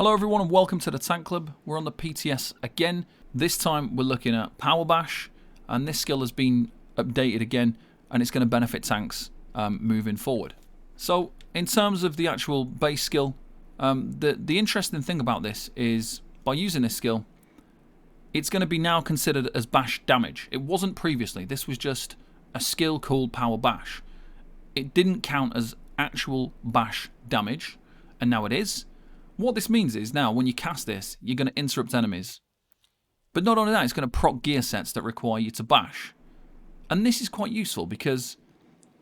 Hello everyone and welcome to the Tank Club. We're on the PTS again. This time we're looking at Power Bash, and this skill has been updated again and it's going to benefit tanks moving forward. So in terms of the actual base skill, the interesting thing about this is by using this skill, it's going to be now considered as bash damage. It wasn't previously. This was just a skill called Power Bash. It didn't count as actual bash damage, and now it is. What this means is now when you cast this, you're going to interrupt enemies. But not only that, it's going to proc gear sets that require you to bash. And this is quite useful because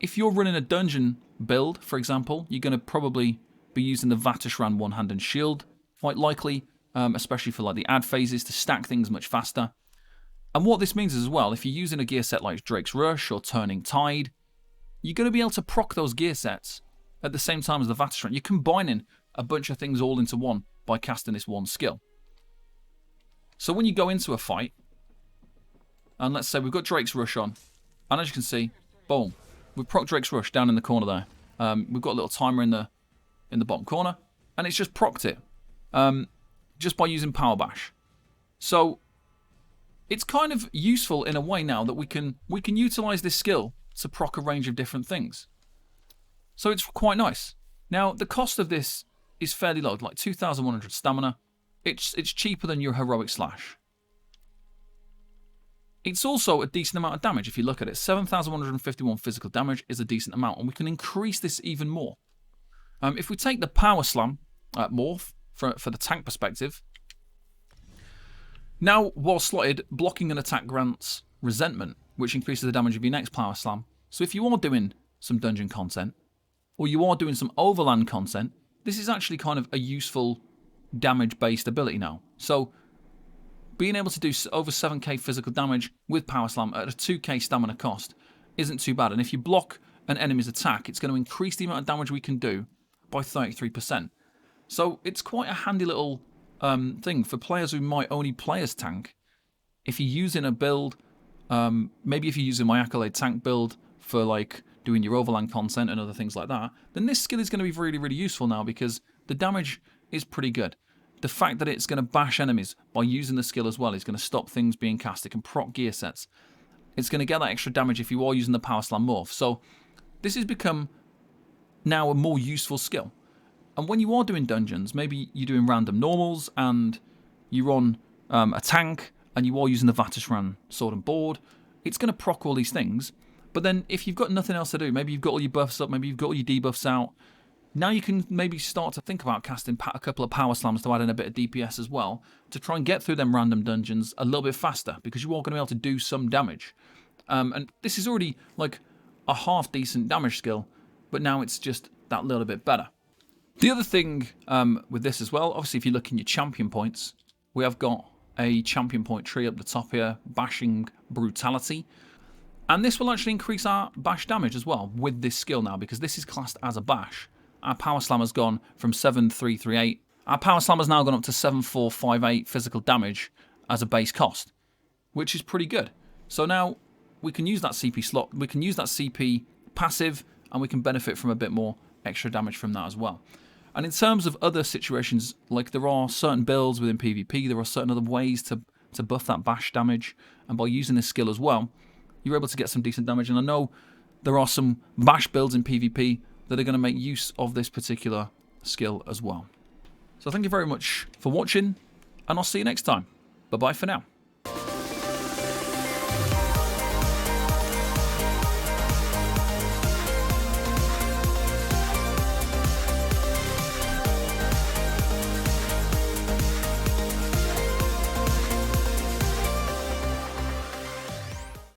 if you're running a dungeon build, for example, you're going to probably be using the Vatishran one-hand and shield, quite likely, especially for like the ad phases to stack things much faster. And what this means is as well, if you're using a gear set like Drake's Rush or Turning Tide, you're going to be able to proc those gear sets at the same time as the Vatishran. You're combining a bunch of things all into one by casting this one skill. So when you go into a fight, and let's say we've got Drake's Rush on, and as you can see, boom, we've proc Drake's Rush down in the corner there. We've got a little timer in the bottom corner, and it's just procced it just by using Power Bash. So it's kind of useful in a way now that we can utilize this skill to proc a range of different things. So it's quite nice. Now the cost of this is fairly low, like 2,100 stamina. It's cheaper than your heroic slash. It's also a decent amount of damage if you look at it. 7,151 physical damage is a decent amount, and we can increase this even more. If we take the Power Slam morph for the tank perspective, now while slotted, blocking an attack grants resentment, which increases the damage of your next Power Slam. So if you are doing some dungeon content, or you are doing some overland content, this is actually kind of a useful damage-based ability now. So being able to do over 7k physical damage with Power Slam at a 2k stamina cost isn't too bad. And if you block an enemy's attack, it's going to increase the amount of damage we can do by 33%. So it's quite a handy little thing for players who might only play as tank. If you're using a build, maybe if you're using my Accolade tank build for like doing your overland content and other things like that, then this skill is going to be really, really useful now because the damage is pretty good. The fact that it's going to bash enemies by using the skill as well is going to stop things being cast. It can proc gear sets. It's going to get that extra damage if you are using the Power Slam morph. So this has become now a more useful skill. And when you are doing dungeons, maybe you're doing random normals and you're on a tank and you are using the Vatishran sword and board, it's going to proc all these things. But then if you've got nothing else to do, maybe you've got all your buffs up, maybe you've got all your debuffs out, now you can maybe start to think about casting a couple of Power Slams to add in a bit of DPS as well, to try and get through them random dungeons a little bit faster, because you are going to be able to do some damage. And this is already like a half decent damage skill, but now it's just that little bit better. The other thing with this as well, obviously if you look in your champion points, we have got a champion point tree up the top here, Bashing Brutality. And this will actually increase our bash damage as well with this skill now, because this is classed as a bash. Our Power Slam has gone from 7,338. Our Power Slam has now gone up to 7,458 physical damage as a base cost, which is pretty good. So now we can use that CP slot, we can use that CP passive, and we can benefit from a bit more extra damage from that as well. And in terms of other situations, like there are certain builds within PvP, there are certain other ways to buff that bash damage, and by using this skill as well, you're able to get some decent damage. And I know there are some bash builds in PvP that are going to make use of this particular skill as well. So thank you very much for watching, and I'll see you next time. Bye-bye for now.